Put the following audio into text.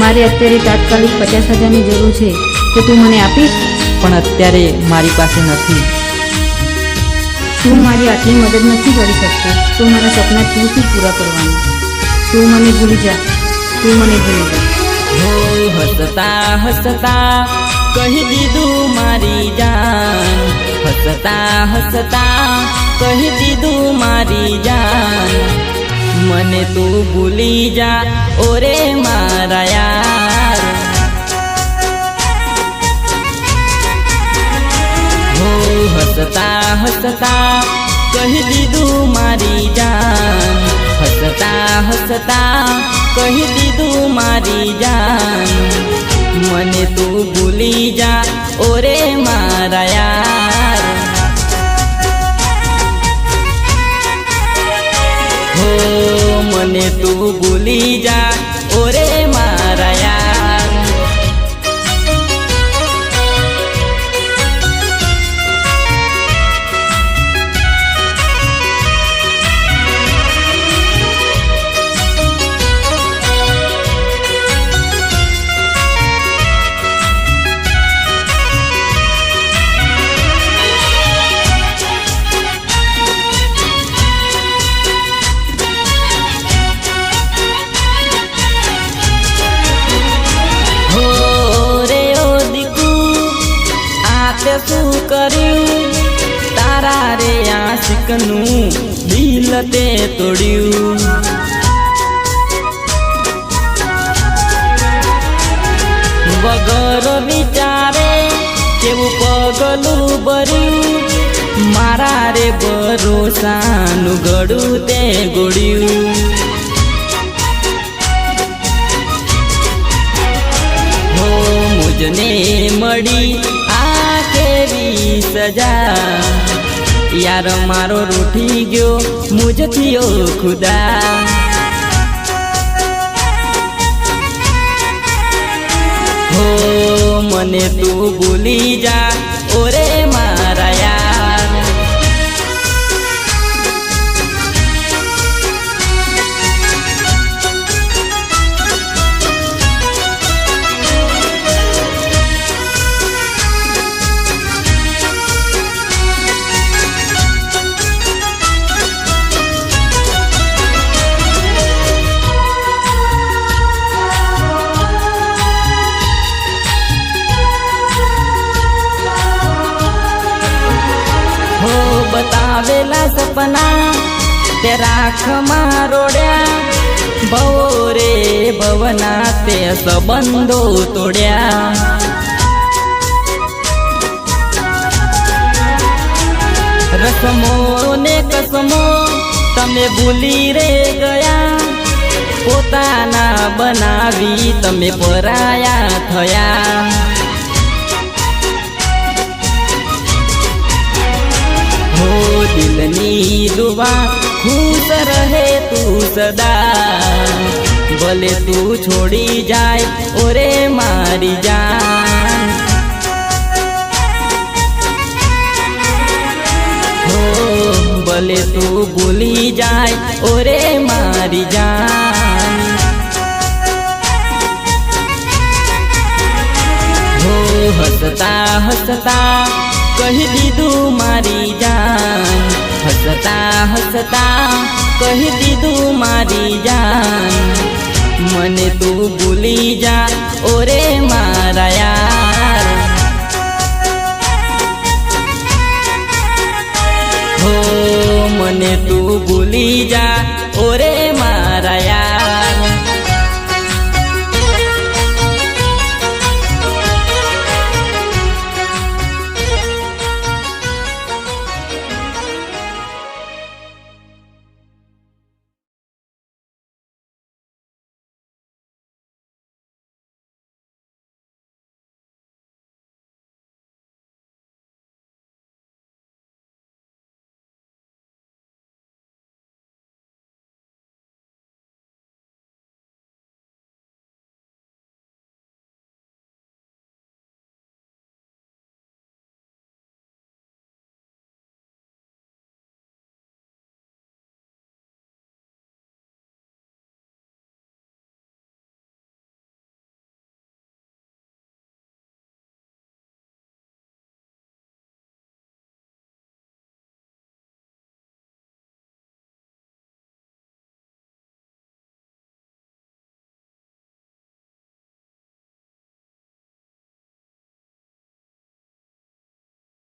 मारे अत्यारे तात्कालिक 50,000 ની જરૂર છે, તો તું મને આપીશ? પણ અત્યારે મારી પાસે નથી. તું મારી આટલી મદદ નથી કરી શકતો, તો મારા સપના તું શું પૂરા કરવાના? તું મને ભૂલી જા, તું મને ભૂલી જા. હો હસતા હસતા કહી દીધું મારી જાન, હસતા હસતા કહી દીધું મારી જાન, મને તું ભૂલી જા ઓરે મારા યાર. હો હસતા હસતા કહી દીધું મારી જાન, હસતા હસતા કહી દીધું મારી જાન, મને તું ભૂલી જા ઓરે મારા યાર. હો મને તું ભૂલી જા ઓરે મારા યાર. શું કર્યું તારા રે આશિકનું દિલ તે તોડ્યું, વગર વિચારે કેવું પગલું ભર્યું, મારા રે ભરોસાનું ગળું તે ગોળ્યું. હો મુજને મળી કેવી સજા, યાર મારો રૂઠી ગયો મુझથી ઓ ખુદા. હો મને તું ભૂલી જા ઓરે મારા યાર. બતાવેલા સપના તે રાખમાં રોડ્યા, ભવો રે ભવના તે સંબંધો તોડ્યા. રસમો ને કસમો તમે ભૂલી રે ગયા, પોતાના બનાવી તમે પરાયા થયા. હો દિલની દુઆ ખુશ રહે તું સદા, ભલે તું છોડી જાય ઓરે મારી જાન. હો ભલે તું ભૂલી જાય ઓરે મારી જાન. હો હસતા હસતા કહી દીધું મારી જાન, હસતા હસતા કહી દીધું મારી જાન, મને તું ભૂલી જા ઓરે મારા યાર. હો મને તું ભૂલી જા